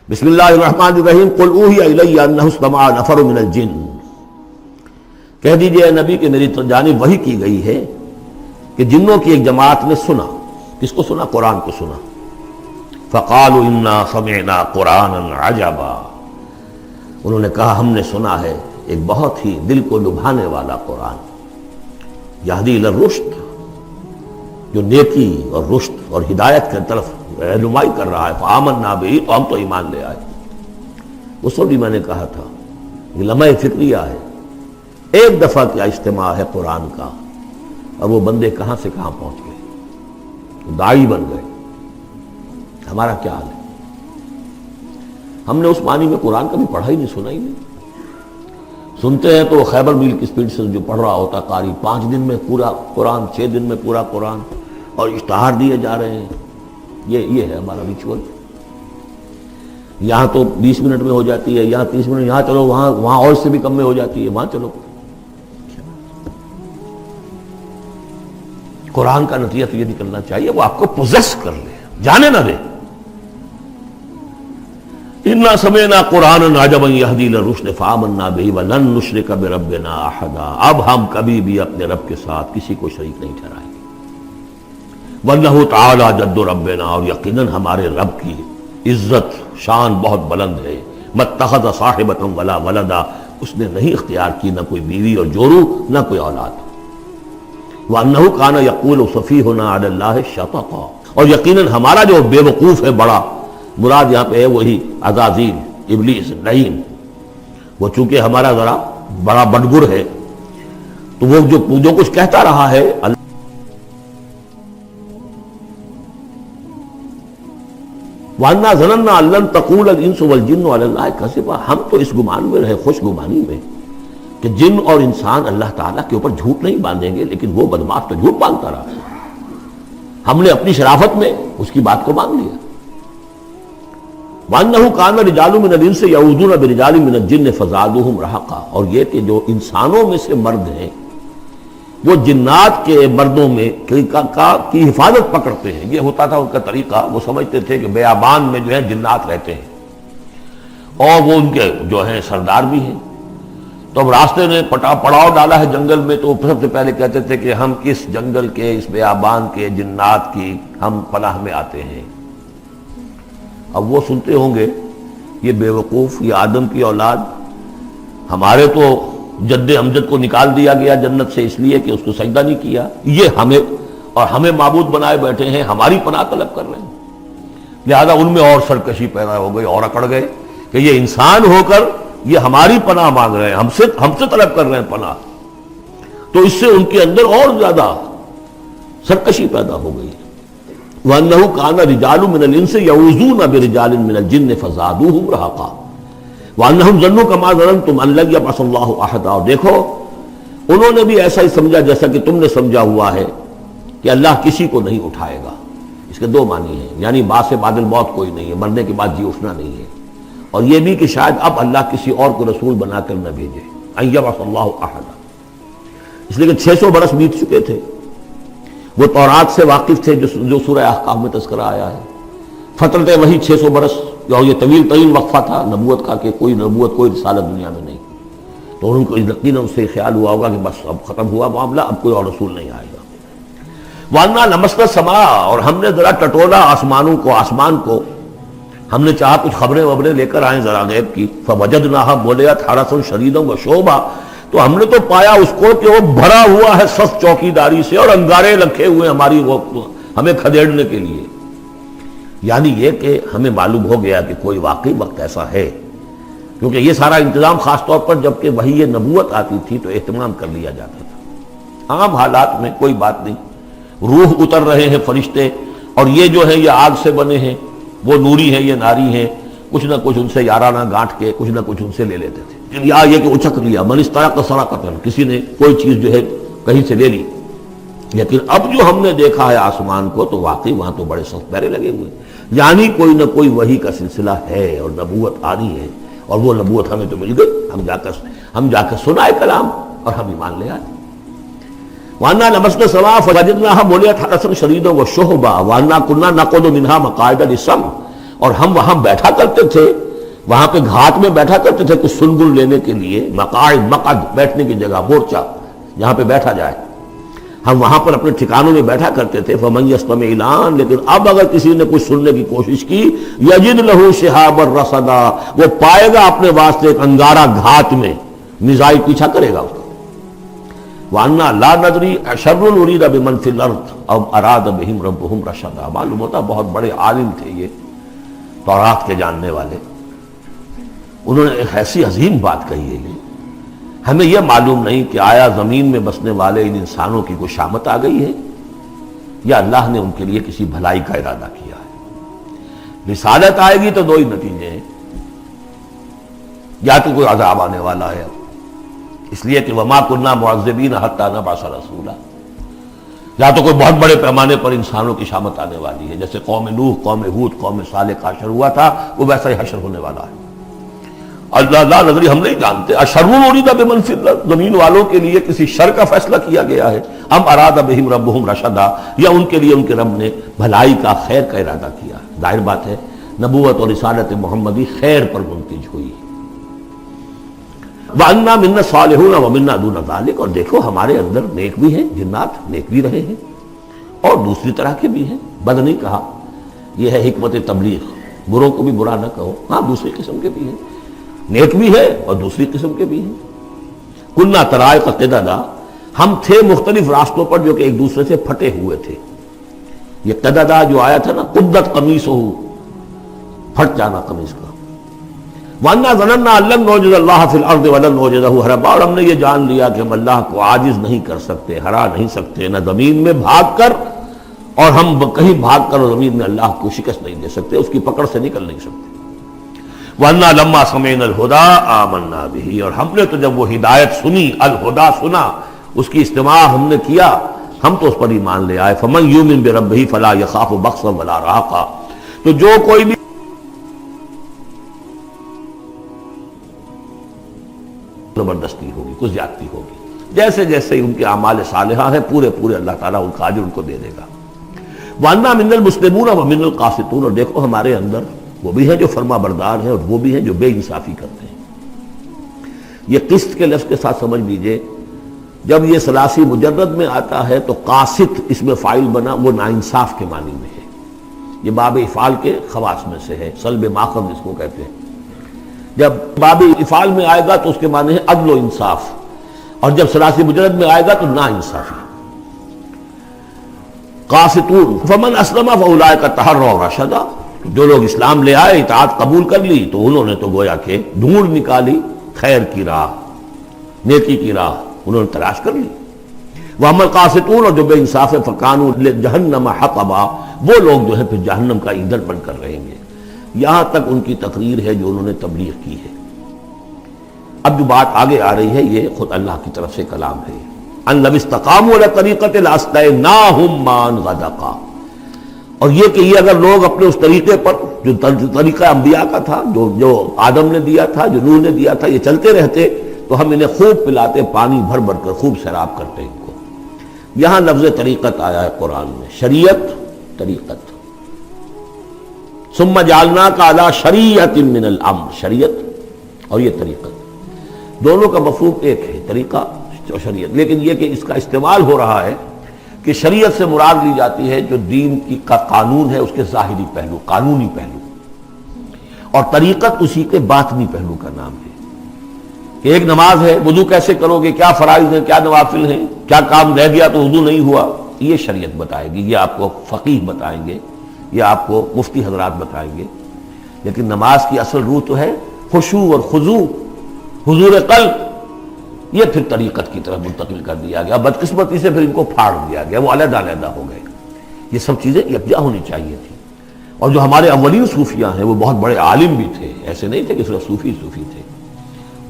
بسم اللہ الرحمن الرحیم قل اوحی الی انہ استمع نفر من الجن، کہہ دیجئے اے نبی کہ میری جانب وحی کی گئی ہے کہ جنوں کی ایک جماعت نے سنا۔ کس کو سنا؟ قرآن کو سنا۔ فقالوا انا سمعنا قرآنا عجبا، انہوں نے کہا ہم نے سنا ہے ایک بہت ہی دل کو لبھانے والا قرآن، یہدی الی الرشد، جو نیکی اور رشد اور ہدایت کی طرف رہنمائی کر رہا ہے۔ فآمنا بہ، تو ہم تو ایمان لے آئے۔ اس وقت بھی میں نے کہا تھا یہ لمحہ فکریہ ہے، ایک دفعہ کیا اجتماع ہے قرآن کا، اور وہ بندے کہاں سے کہاں پہنچ گئے، داعی بن گئے۔ ہمارا کیا حال ہے؟ ہم نے اس معنی میں قرآن کبھی پڑھا ہی نہیں، سنا ہی نہیں۔ سنتے ہیں تو خیبر میل کی سپیڈ سے جو پڑھ رہا ہوتا قاری، 5 دن میں پورا قرآن، 6 دن میں پورا قرآن، اور اشتہار دیے جا رہے ہیں۔ یہ ہے ہمارا ریچول۔ یہاں تو 20 منٹ میں ہو جاتی ہے، یہاں 30 منٹ، یہاں چلو وہاں اور سے بھی کم میں ہو جاتی ہے، وہاں چلو۔ قرآن کا نتیجہ تو یہ نکلنا چاہیے وہ آپ کو پوزیس کر لے، جانے نہ دے۔ انا سمعنا قرآنا عجبا یہدی الی الرشد فآمنا بہ ولن نشرک بربنا احدا، اب ہم کبھی بھی اپنے رب کے ساتھ کسی کو شریک نہیں ٹھہرائیں گے۔ وَإِنَّهُ تَعَالَى جَدُّ رَبِّنَا، اور یقیناً ہمارے رب کی عزت شان بہت بلند ہے۔ مَتَّخَذَ صَاحِبَةً وَلَا وَلَدًا، اس نے نہیں اختیار کی نہ کوئی بیوی اور جورو نہ کوئی اولاد۔ وَأَنَّهُ كَانَ يَقُولُ سَفِيهُنَا عَلَى اللَّهِ شَطَطًا، اور یقیناً ہمارا جو بے وقوف ہے بڑا، مراد یہاں پہ ہے وہی عزازیل، ابلیس، لعین، وہ چونکہ ہمارا ذرا بڑا بڑگر ہے، تو وہ جو کچھ کہتا رہا ہے وَأَنَّا ظَنَنَّا أَن لَّن تَقُولَ الْإِنسُ وَالْجِنُّ عَلَى اللَّهِ كَذِبًا، ہم تو اس گمان میں رہے، خوش گمانی میں، کہ جن اور انسان اللہ تعالیٰ کے اوپر جھوٹ نہیں باندھیں گے، لیکن وہ بدماش تو جھوٹ باندھتا رہا۔ ہم نے اپنی شرافت میں اس کی بات کو مان لیا۔ وَأَنَّهُ كَانَ رِجَالٌ مِّنَ الْإِنسِ يَعُوذُونَ بِرِجَالٍ مِّنَ الْجِنِّ فَزَادُوهُمْ رَهَقًا، اور یہ کہ جو انسانوں میں سے مرد ہیں وہ جنات کے مردوں میں کی حفاظت پکڑتے ہیں۔ یہ ہوتا تھا ان کا طریقہ، وہ سمجھتے تھے کہ بیابان میں جو ہے جنات رہتے ہیں اور وہ ان کے جو ہیں سردار بھی ہیں، تو اب راستے نے پڑاؤ ڈالا ہے جنگل میں، تو سب سے پہلے کہتے تھے کہ ہم اس جنگل کے، اس بیابان کے جنات کی ہم پناہ میں آتے ہیں۔ اب وہ سنتے ہوں گے یہ بے وقوف، یہ آدم کی اولاد، ہمارے تو جد امجد کو نکال دیا گیا جنت سے اس لیے کہ اس کو سجدہ نہیں کیا، یہ ہمیں معبود بنائے بیٹھے ہیں، ہماری پناہ طلب کر رہے ہیں۔ لہذا ان میں اور سرکشی پیدا ہو گئی اور اکڑ گئے کہ یہ انسان ہو کر یہ ہماری پناہ مانگ رہے ہیں، ہم سے طلب کر رہے ہیں پناہ، تو اس سے ان کے اندر اور زیادہ سرکشی پیدا ہو گئی۔ وَأَنَّهُ كَانَ رِجَالٌ مِّنَ الْإِنسِ يَعُوذُونَ بِرِجَالٍ مِّنَ الْجِنِّ فَزَادُوهُمْ رَهَقًا وَأَنَّهُمْ ظَنُّوا كَمَا ظَنَنتُمْ أَن لَّن يَبْعَثَ اللَّهُ أَحَدًا، اور دیکھو انہوں نے بھی ایسا ہی سمجھا جیسا کہ تم نے سمجھا ہوا ہے کہ اللہ کسی کو نہیں اٹھائے گا۔ اس کے 2 معنی ہیں، یعنی بعد سے بعد الموت کوئی نہیں ہے، مرنے کے بعد جی اٹھنا نہیں ہے، اور یہ بھی کہ شاید اب اللہ کسی اور کو رسول بنا کر نہ بھیجے، أن يبعث الله أحدا، اس لیے کہ 600 برس بیت چکے تھے، وہ تورات سے واقف تھے جو سورہ احقاف میں تذکرہ آیا ہے۔ فترت وہی 600 برس، اور یہ طویل ترین وقفہ تھا نبوت کا، کہ کوئی نبوت کوئی رسالت دنیا میں نہیں، تو ان کو یقیناً اس سے خیال ہوا ہوگا کہ بس اب ختم ہوا معاملہ، اب کوئی اور رسول نہیں آئے گا۔ وَأَنَّا لَمَسْنَا السَّمَاءَ، اور ہم نے ذرا ٹٹولا آسمان کو، ہم نے چاہا کچھ خبریں لے کر آئیں ذرا غیب کی۔ فَوَجَدْنَاهَا مُلِئَتْ حَرَسًا شَدِيدًا وَشُعُبًا، تو ہم نے تو پایا اس کو کہ وہ بھرا ہوا ہے سخت چوکیداری سے، اور انگارے رکھے ہوئے ہماری ہمیں کھدیڑنے کے لیے۔ یعنی یہ کہ ہمیں معلوم ہو گیا کہ کوئی واقعی وقت ایسا ہے، کیونکہ یہ سارا انتظام خاص طور پر جب کہ وہی یہ نبوت آتی تھی تو اہتمام کر لیا جاتا تھا۔ عام حالات میں کوئی بات نہیں، روح اتر رہے ہیں فرشتے، اور یہ جو ہے یہ آگ سے بنے ہیں، وہ نوری ہیں یہ ناری ہیں، کچھ نہ کچھ ان سے یارانہ گانٹھ کے کچھ نہ کچھ ان سے لے لیتے تھے، یا یہ کہ اچک لیا، من استرق سرقۃ، کسی نے کوئی چیز جو ہے کہیں سے لے لی۔ لیکن اب جو ہم نے دیکھا ہے آسمان کو، تو واقعی وہاں تو بڑے سخت پہرے لگے ہوئے، یعنی کوئی نہ کوئی وحی کا سلسلہ ہے اور نبوت آ رہی ہے، اور وہ نبوت ہمیں تو مل گئی، ہم جا کر سنائے کلام اور ہم ایمان لے آئے۔ وَأَنَّا لَمَسْنَا السَّمَاءَ فَوَجَدْنَاهَا مُلِئَتْ حَرَسًا شَدِيدًا وَشُهُبًا وَأَنَّا كُنَّا نَقْعُدُ مِنْهَا مَقَاعِدَ لِلسَّمْعِ، اور ہم وہاں بیٹھا کرتے تھے، وہاں پہ گھاٹ میں بیٹھا کرتے تھے کچھ سنبل لینے کے لیے، مقعد بیٹھنے کی جگہ، مورچہ جہاں پہ بیٹھا جائے، ہم وہاں پر اپنے ٹھکانوں میں بیٹھا کرتے تھے۔ فمن یستمع الان، لیکن اب اگر کسی نے کچھ سننے کی کوشش کی، یجد لہ شہابا رصدا، وہ پائے گا اپنے واسطے ایک انگارہ گھات میں، میزائل پیچھا کرے گا اس کا۔ وَأَنَّا لَا نَدْرِي أَشَرٌّ أُرِيدَ بِمَنْ فِي الْأَرْضِ أَوْ أَرَادَ بِهِمْ رَبُّهُمْ رَشَدًا۔ معلوم ہوتا بہت بڑے عالم تھے یہ، تورات کے جاننے والے، انہوں نے ایک ایسی عظیم بات کہی ہے یہ، ہمیں یہ معلوم نہیں کہ آیا زمین میں بسنے والے ان انسانوں کی کوئی شامت آ گئی ہے یا اللہ نے ان کے لیے کسی بھلائی کا ارادہ کیا ہے۔ رسالت آئے گی تو دو ہی نتیجے ہیں، یا تو کوئی عذاب آنے والا ہے، اس لیے کہ وما كنا معذبین حتی نبعث رسولا، یا تو کوئی بہت بڑے پیمانے پر انسانوں کی شامت آنے والی ہے، جیسے قوم نوح، قوم ہود، قوم صالح کا حشر ہوا تھا، وہ ویسا ہی حشر ہونے والا ہے۔ اللہ لا نظری، ہم نہیں جانتے، اشر ارید بمن فی الارض، زمین والوں کے لیے کسی شر کا فیصلہ کیا گیا ہے، ام اراد بہم ربہم رشدا، یا ان کے لیے ان کے رب نے بھلائی کا، خیر کا ارادہ کیا۔ ظاہر بات ہے نبوت اور رسالت محمدی خیر پر منتج ہوئی۔ وَأَنَّا مِنَّا الصَّالِحُونَ وَمِنَّا دُونَ ذَلِكَ، اور دیکھو ہمارے اندر نیک بھی ہیں، جنات نیک بھی رہے ہیں اور دوسری طرح کے بھی ہیں، بد نہیں کہا، یہ ہے حکمت تبلیغ، بروں کو بھی برا نہ کہو، ہاں دوسری قسم کے بھی ہیں، نیک بھی ہے اور دوسری قسم کے بھی ہیں۔ کُنَّا طَرَائِقَ قِدَدًا، ہم تھے مختلف راستوں پر جو کہ ایک دوسرے سے پھٹے ہوئے تھے۔ یہ قددا جو آیا تھا نا، قدت قمیصہ، پھٹ جانا قمیص کا۔ وَأَنَّا ظَنَنَّا أَن لَّن نُعْجِزَ اللَّهَ فِي الْأَرْضِ وَلَن نُعْجِزَهُ هَرَبًا، اور ہم نے یہ جان لیا کہ ہم اللہ کو عاجز نہیں کر سکتے، ہرا نہیں سکتے، نہ زمین میں بھاگ کر، اور ہم کہیں بھاگ کر اور زمین میں اللہ کو شکست نہیں دے سکتے، اس کی پکڑ سے نکل نہیں سکتے۔ وَأَنَّا لَمَّا سَمِعْنَا الْهُدَىٰ آمَنَّا بِهِ، اور ہم نے تو جب وہ ہدایت سنی، الہدا سنا، اس کی استماع ہم نے کیا، ہم تو اس پر ایمان لے آئے۔ فَمَن يُؤْمِن بِرَبِّهِ فَلَا يَخَافُ بَخْسًا وَلَا رَهَقًا، تو جو کوئی بھی زبردستی ہوگی، کچھ زیادتی ہوگی، جیسے جیسے ان کے اعمال صالحہ ہیں پورے پورے اللہ تعالیٰ ان کا اجر ان کو دے دے گا۔ وَأَنَّا مِنَّا الْمُسْلِمُونَ وَمِنَّا الْقَاسِطُونَ، اور دیکھو ہمارے اندر وہ بھی ہیں جو فرما بردار ہیں اور وہ بھی ہیں جو بے انصافی کرتے ہیں۔ یہ قسط کے لفظ کے ساتھ سمجھ لیجئے، جب یہ ثلاثی مجرد میں آتا ہے تو قاسط اس میں فاعل بنا، وہ ناانصاف کے معنی میں ہے، یہ باب افعال کے خواص میں سے ہے، سلب ماخذ اس کو کہتے ہیں۔ جب باب افعال میں آئے گا تو اس کے معنی ہے عدل و انصاف، اور جب ثلاثی مجرد میں آئے گا تو نا انصافی۔ قاسطون فمن اسلم فاولئک تحروا رشدا، جو لوگ اسلام لے آئے، اطاعت قبول کر لی، تو انہوں نے تو گویا کہ ڈھونڈ نکالی خیر کی راہ، نیکی کی راہ انہوں نے تلاش کر لی۔ وَأَمَّا الْقَاسِطُونَ، اور جو بے انصاف فَكَانُوا لِجَهَنَّمَ حَطَبًا، وہ لوگ جو ہے پھر جہنم کا ایندھن بن کر رہیں گے۔ یہاں تک ان کی تقریر ہے جو انہوں نے تبلیغ کی ہے۔ اب جو بات آگے آ رہی ہے یہ خود اللہ کی طرف سے کلام ہے، ان لو استقاموا علی طریقۃ لاسقیناہم ماء غدقا، اور یہ کہ یہ اگر لوگ اپنے اس طریقے پر جو طریقہ انبیاء کا تھا، جو آدم نے دیا تھا، جو نوح نے دیا تھا، یہ چلتے رہتے تو ہم انہیں خوب پلاتے، پانی بھر بھر کر خوب سیراب کرتے ان کو۔ یہاں لفظ طریقت آیا ہے قرآن میں، شریعت، طریقت۔ ثم جعلناک علی شریعۃ من الامر، شریعت اور یہ طریقت، دونوں کا مفہوم ایک ہے، طریقہ اور شریعت، لیکن یہ کہ اس کا استعمال ہو رہا ہے کہ شریعت سے مراد لی جاتی ہے جو دین کا قانون ہے، اس کے ظاہری پہلو، قانونی پہلو، اور طریقت اسی کے باطنی پہلو کا نام ہے کہ ایک نماز ہے، وضو کیسے کرو گے، کیا فرائض ہیں، کیا نوافل ہیں، کیا کام رہ گیا تو وضو نہیں ہوا، یہ شریعت بتائے گی، یہ آپ کو فقیہ بتائیں گے، یہ آپ کو مفتی حضرات بتائیں گے۔ لیکن نماز کی اصل روح تو ہے خشوع اور خضوع، حضور قلب، یہ پھر طریقت کی طرف منتقل کر دیا گیا، بدقسمتی سے پھر ان کو پھاڑ دیا گیا، وہ علیحدہ علیحدہ ہو گئے۔ یہ سب چیزیں یکجا ہونی چاہیے تھی، اور جو ہمارے اولین صوفیاء ہیں وہ بہت بڑے عالم بھی تھے، ایسے نہیں تھے کہ صرف صوفی تھے،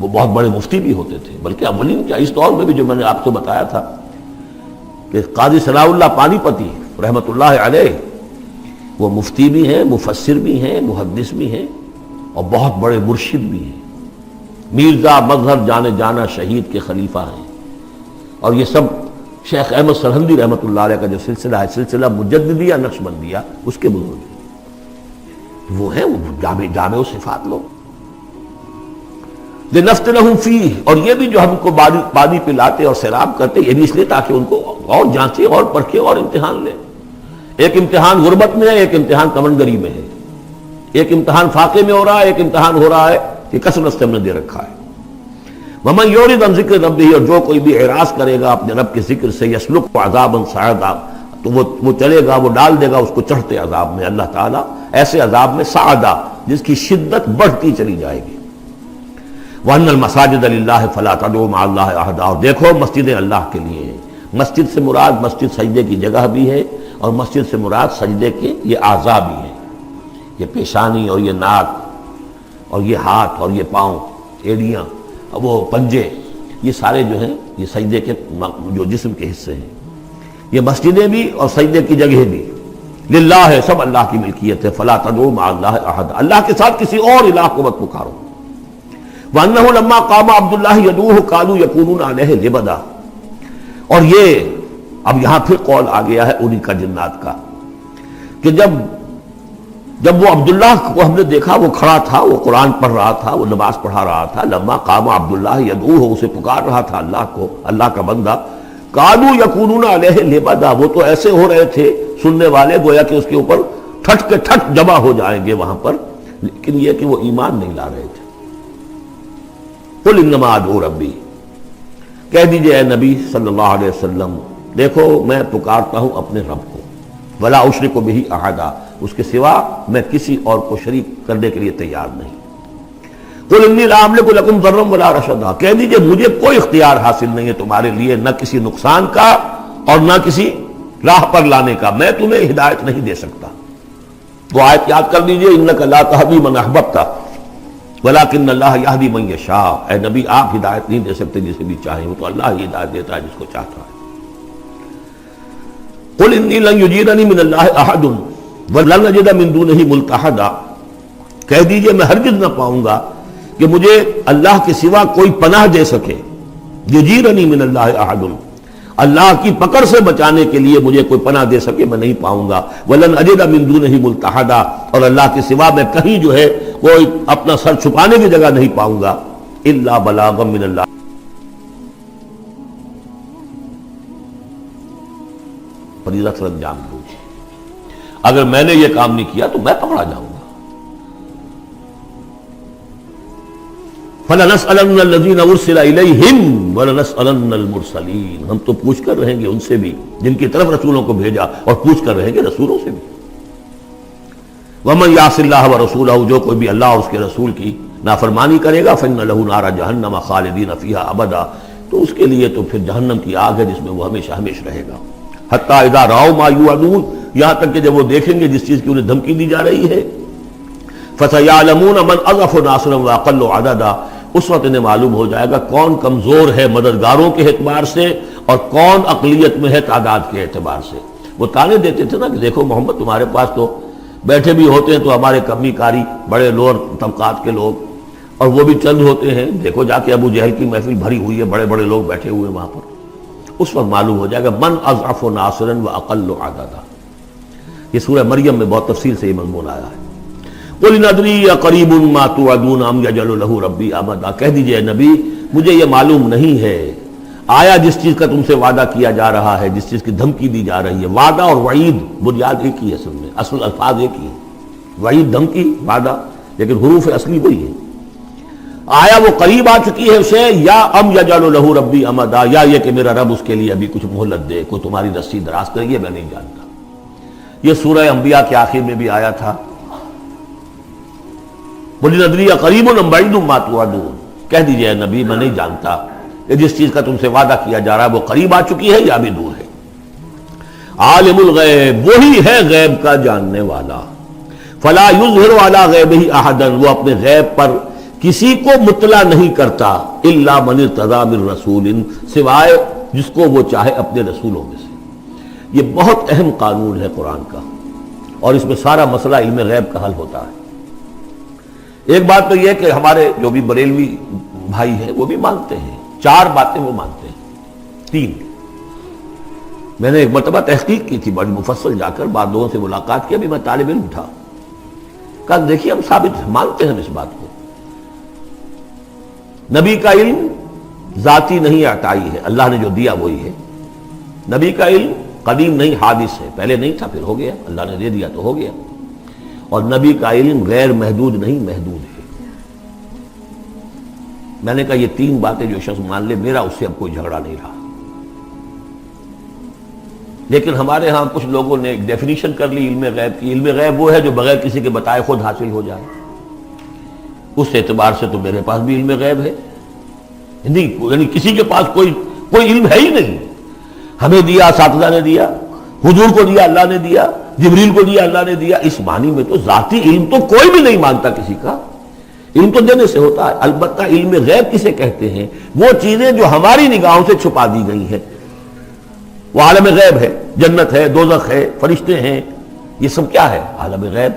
وہ بہت بڑے مفتی بھی ہوتے تھے، بلکہ اولین کیا، اس دور میں بھی جو میں نے آپ کو بتایا تھا کہ قاضی ثناء اللہ پانی پتی رحمۃ اللہ علیہ، وہ مفتی بھی ہیں، مفسر بھی ہیں، محدث بھی ہیں، اور بہت بڑے مرشد بھی ہیں، میرزا مظہر جانے جانا شہید کے خلیفہ ہیں، اور یہ سب شیخ احمد سرہندی رحمۃ اللہ علیہ کا جو سلسلہ ہے، سلسلہ مجددیہ نقشبندیہ، اس کے بزرگ ہیں۔ وہ ہے وہ جامع و صفات لوگ. لنفتنہم فیہ، اور یہ بھی جو ہم کو پانی پلاتے اور سیراب کرتے یہ بھی اس لیے تاکہ ان کو اور جانچے اور پرکھے اور امتحان لیں. ایک امتحان غربت میں ہے، ایک امتحان کمنگری میں ہے، ایک امتحان فاقے میں ہو رہا ہے، ایک امتحان ہو رہا ہے کہ کثرت سے ہم نے دے رکھا ہے. ومن یعرض عن ذکر ربہ، اور جو کوئی بھی اعراض کرے گا اپنے رب کے ذکر سے، یسلک عذابا صعدا، تو وہ چلے گا، وہ ڈال دے گا اس کو چڑھتے عذاب میں اللہ تعالیٰ، ایسے عذاب میں صعدا جس کی شدت بڑھتی چلی جائے گی. وَأَنَّ الْمَسَاجِدَ لِلَّهِ فَلَا تَدْعُوا مَعَ اللَّهِ أَحَدًا، اور دیکھو مسجدیں اللہ کے لیے ہیں. مسجد سے مراد مسجد سجدے کی جگہ بھی ہے، اور مسجد سے مراد سجدے کے یہ اعضاء بھی ہیں. یہ پیشانی اور یہ ناک اور یہ ہاتھ اور یہ پاؤں، ایڑیاں، وہ پنجے، یہ سارے جو ہیں یہ سجدے کے جو جسم کے حصے ہیں. یہ مسجدیں بھی اور سجدے کی جگہ بھی للہ ہے، سب اللہ کی ملکیت ہے. فَلَا تَدْعُوا مَعَ اللَّهِ أَحَدًا، اللہ کے ساتھ کسی اور الہ کو مت پکارو. وَأَنَّهُ لَمَّا قَامَ عَبْدُ اللَّهِ يَدْعُوهُ كَانُوا يَكُونُونَ عَلَيْهِ لِبَدًا. اور یہ اب یہاں پھر قول آ گیا ہے انہی کا جنات کا کہ جب وہ عبداللہ کو ہم نے دیکھا وہ کھڑا تھا، وہ قرآن پڑھ رہا تھا، وہ نماز پڑھا رہا تھا. لما قام عبداللہ یدعوہ، اسے پکار رہا تھا اللہ کو، اللہ کا بندہ. قالوا یکونون علیہ لبدا، وہ تو ایسے ہو رہے تھے سننے والے گویا کہ اس کے اوپر ٹھٹ کے ٹھٹ جمع ہو جائیں گے وہاں پر، لیکن یہ کہ وہ ایمان نہیں لا رہے تھے. قل انما ادعو ربی، کہہ دیجئے اے نبی صلی اللہ علیہ وسلم، دیکھو میں پکارتا ہوں اپنے رب کو. ولا اشرک بہ احدا، اس کے سوا میں کسی اور کو شریک کرنے کے لیے تیار نہیں. قل انی لا املک لکم ضرا ولا رشدا، کہہ دیجئے مجھے کوئی اختیار حاصل نہیں ہے تمہارے لیے، نہ کسی نقصان کا اور نہ کسی راہ پر لانے کا، میں تمہیں ہدایت نہیں دے سکتا. وہ آیت یاد کر دیجئے، انک لا تہدی من احببت ولکن اللہ یہدی من یشاء. اے نبی آپ ہدایت نہیں دے سکتے جسے بھی چاہیں، وہ تو اللہ ہی ہدایت دیتا ہے جس کو چاہتا ہے. قل انی لن یجیرنی من اللہ احد ولن اجد من دونہ ملتحدا، کہہ دیجئے میں ہرگز نہ پاؤں گا کہ مجھے اللہ کے سوا کوئی پناہ دے سکے. یجیرنی من اللہ احد، اللہ کی پکڑ سے بچانے کے لیے مجھے کوئی پناہ دے سکے میں نہیں پاؤں گا. ولن اجد من دونہ ملتحدا، اور اللہ کے سوا میں کہیں جو ہے کوئی اپنا سر چھپانے کی جگہ نہیں پاؤں گا. الا بلاغا من اللہ، فریضہ سر انجام دوں، اگر میں نے یہ کام نہیں کیا تو میں پکڑا جاؤں گا. فَلَنَسْأَلَنَّ الَّذِينَ أُرْسِلَ إِلَيْهِمْ وَلَنَسْأَلَنَّ الْمُرْسَلِينَ، ہم تو پوچھ کر رہیں گے ان سے بھی جن کی طرف رسولوں کو بھیجا، اور پوچھ کر رہیں گے رسولوں سے بھی. وَمَنْ يَعْصِ اللَّهَ وَرَسُولَهُ، جو کوئی بھی اللہ اور اس کے رسول کی نافرمانی کرے گا، فَإِنَّ لَهُ نَارَ جَهَنَّمَ خَالِدِينَ فِيهَا أَبَدًا، تو اس کے لیے تو پھر جہنم کی آگ ہے جس میں وہ ہمیشہ ہمیشہ رہے گا. حتیٰ اذا رأوا ما یوعدون، یہاں تک کہ جب وہ دیکھیں گے جس چیز کی انہیں دھمکی دی جا رہی ہے، فَسَيَعْلَمُونَ مَنْ أَضْعَفُ نَاصِرًا وَأَقَلُّ عَدَدًا، اس وقت انہیں معلوم ہو جائے گا کون کمزور ہے مددگاروں کے اعتبار سے اور کون اقلیت میں ہے تعداد کے اعتبار سے. وہ تانے دیتے تھے نا کہ دیکھو محمد تمہارے پاس تو بیٹھے بھی ہوتے ہیں تو ہمارے کمی کاری بڑے لوور طبقات کے لوگ، اور وہ بھی چند ہوتے ہیں، دیکھو جا کے ابو جہل کی محفل بھری ہوئی ہے، بڑے بڑے لوگ بیٹھے ہوئے وہاں پر. اس وقت معلوم ہو جائے گا من اضعف ناصرا واقل عددا. یہ سورہ مریم میں بہت تفصیل سے یہ مضمون آیا ہے. قل ان ادری اقریب ما توعدون ام یجعل له ربی امدا، کہہ دیجئے نبی مجھے یہ معلوم نہیں ہے آیا جس چیز کا تم سے وعدہ کیا جا رہا ہے، جس چیز کی دھمکی دی جا رہی ہے. وعدہ اور وعید بنیاد ایک ہی ہے، اصل میں اصل الفاظ ایک ہی ہے، وعید دھمکی، وعدہ، لیکن حروف اصلی وہی ہے. آیا وہ قریب آ چکی ہے اسے، یا ام یجعل له ربی امدا، یا یہ کہ میرا رب اس کے لیے ابھی کچھ مہلت دے، کوئی تمہاری رسی دراز کرے گی، میں نہیں جانتا. یہ سورہ انبیاء کے آخر میں بھی آیا تھا، قل ان ادری اقریب ام بعید ما توعدون، کہہ دیجئے نبی میں نہیں جانتا کہ جس چیز کا تم سے وعدہ کیا جا رہا ہے وہ قریب آ چکی ہے یا بھی دور ہے. عالم الغیب، وہی ہے غیب کا جاننے والا. فلا یظہر علی غیبہ احدا، وہ اپنے غیب پر کسی کو مطلع نہیں کرتا، الا من ارتضی من رسول، سوائے جس کو وہ چاہے اپنے رسولوں میں سے. یہ بہت اہم قانون ہے قرآن کا، اور اس میں سارا مسئلہ علم غیب کا حل ہوتا ہے. ایک بات تو یہ کہ ہمارے جو بھی بریلوی بھائی ہیں وہ بھی مانتے ہیں، 4 باتیں وہ مانتے ہیں. 3 میں نے ایک مرتبہ تحقیق کی تھی بڑی مفصل، جا کر بعد لوگوں سے ملاقات کی، ابھی میں طالب علم تھا. کہا دیکھیے ہم ثابت مانتے ہیں اس بات کو، نبی کا علم ذاتی نہیں عطائی ہے، اللہ نے جو دیا وہی ہے. نبی کا علم قدیم نہیں حادث ہے، پہلے نہیں تھا پھر ہو گیا، اللہ نے دے دیا تو ہو گیا. اور نبی کا علم غیر محدود نہیں محدود ہے. میں نے کہا یہ تین باتیں جو شخص مان لے میرا اس سے اب کوئی جھگڑا نہیں رہا. لیکن ہمارے ہاں کچھ لوگوں نے ایک ڈیفینیشن کر لی علم غیب کی. علم غیب وہ ہے جو بغیر کسی کے بتائے خود حاصل ہو جائے. اس اعتبار سے تو میرے پاس بھی علم غیب ہے نہیں، یعنی کسی کے پاس کوئی علم ہے ہی نہیں. ہمیں دیا اساتذہ نے دیا، حضور کو دیا اللہ نے دیا، جبریل کو دیا اللہ نے دیا. اس معنی میں تو ذاتی علم تو کوئی بھی نہیں مانتا کسی کا. علم تو دینے سے ہوتا ہے. البتہ علم غیب کسے کہتے ہیں؟ وہ چیزیں جو ہماری نگاہوں سے چھپا دی گئی ہیں. وہ عالم غیب ہے، جنت ہے، دوزخ ہے، فرشتے ہیں، یہ سب کیا ہے؟ عالم غیب.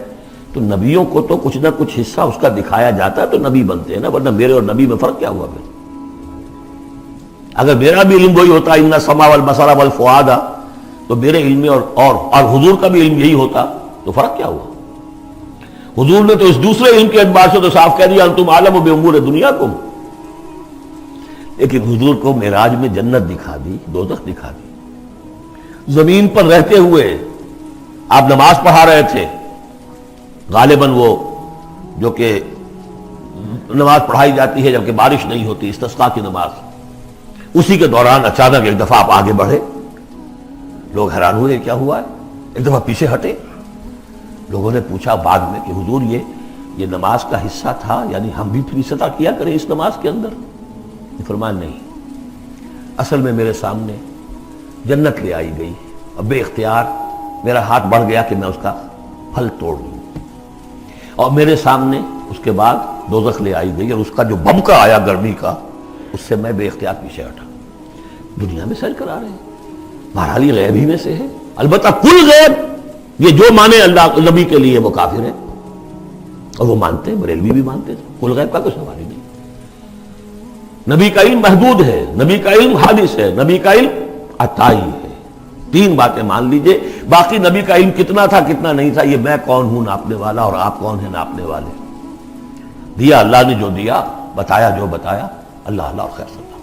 تو نبیوں کو تو کچھ نہ کچھ حصہ اس کا دکھایا جاتا ہے تو نبی بنتے ہیں نا، ورنہ میرے اور نبی میں فرق کیا ہوا پھر؟ اگر میرا بھی علم وہی ہوتا ان السمع والبصر والفؤاد تو میرے علم میں اور حضور کا بھی علم یہی ہوتا تو فرق کیا ہوا؟ حضور نے تو اس دوسرے علم کے اعتبار سے تو صاف کہہ دیا انتم عالم بامور دنیاکم. لیکن حضور کو معراج میں جنت دکھا دی، دوزخ دکھا دی. زمین پر رہتے ہوئے آپ نماز پڑھا رہے تھے، غالباً وہ جو کہ نماز پڑھائی جاتی ہے جبکہ بارش نہیں ہوتی، استسقاء کی نماز، اسی کے دوران اچانک ایک دفعہ آپ آگے بڑھے. لوگ حیران ہوئے کیا ہوا ہے، ایک دفعہ پیچھے ہٹے. لوگوں نے پوچھا بعد میں کہ حضور یہ نماز کا حصہ تھا، یعنی ہم بھی پھر استطاع کیا کریں اس نماز کے اندر؟ فرمایا نہیں، اصل میں میرے سامنے جنت لے آئی گئی، اب بے اختیار میرا ہاتھ بڑھ گیا کہ میں اس کا پھل توڑ لوں، اور میرے سامنے اس کے بعد دوزخ لے آئی گئی اور اس کا جو بمکا آیا گرمی کا، اس سے میں بے اختیار پیچھے ہٹا. دنیا میں سیر کرا رہے ہیں، بہرحال یہ غیب ہی میں سے ہے. البتہ کل غیب یہ جو مانے اللہ نبی کے لیے وہ کافر ہے، اور وہ مانتے ہیں، بریلوی بھی مانتے ہیں. کل غیب کا کوئی سوال ہی نہیں. نبی کا علم محدود ہے، نبی کا علم حادث ہے، نبی کا علم عطائی ہے. تین باتیں مان لیجئے. باقی نبی کا علم کتنا تھا کتنا نہیں تھا یہ میں کون ہوں ناپنے والا اور آپ کون ہیں ناپنے والے. دیا اللہ نے جو دیا، بتایا جو بتایا، اللہ اور خیر صلی اللہ.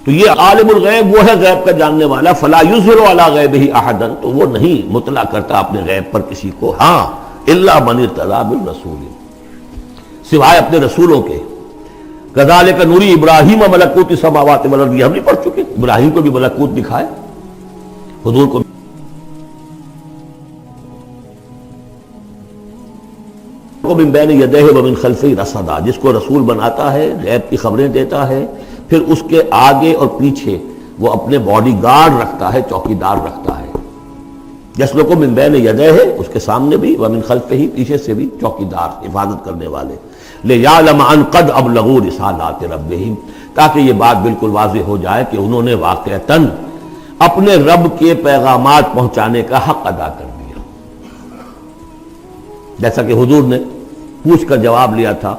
تو یہ عالم الغیب وہ ہے غیب کا جاننے والا. فلا یظہر علی غیبہ احدا، تو وہ نہیں مطلع کرتا اپنے غیب پر کسی کو. ہاں الا من ارتضی بالرسول، سوائے اپنے رسولوں کے. کذالک نوری ابراہیم ملکوت السماوات والارض، ہم نہیں پڑھ چکے؟ ابراہیم کو بھی ملکوت دکھائے، حضور کو من بین یدیہ ومن خلفہ رصدا، جس کو رسول بناتا ہے، غیب کی خبریں دیتا ہے، پھر اس کے آگے اور پیچھے وہ اپنے باڈی گارڈ رکھتا ہے، چوکیدار رکھتا ہے. یسلک من بین یدیہ، اس کے سامنے بھی، ومن خلفہ، پیچھے سے بھی چوکیدار، حفاظت کرنے والے. لیعلم ان قد ابلغوا رسالات ربہم، تاکہ یہ بات بالکل واضح ہو جائے کہ انہوں نے واقعتاً اپنے رب کے پیغامات پہنچانے کا حق ادا کر دیا. جیسا کہ حضور نے پوچھ کر جواب لیا تھا،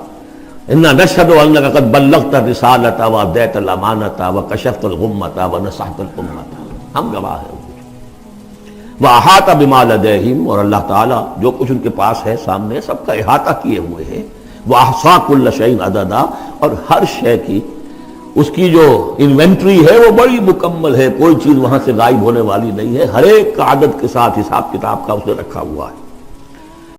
انا نشہد انک قد بلغت الرسالۃ وادیت الامانۃ وکشفت الغمۃ ونصحت الامۃ، ہم گواہ ہیں. واحاط بما لدیہم، اور اللہ تعالیٰ جو کچھ ان کے پاس ہے سامنے سب کا احاطہ کیے ہوئے ہے. واحصا کل شیء عددا، اور ہر شے کی اس کی جو انوینٹری ہے وہ بڑی مکمل ہے، کوئی چیز وہاں سے غائب ہونے والی نہیں ہے. ہر ایک کا عدد کے ساتھ حساب کتاب کا اس نے رکھا ہوا ہے.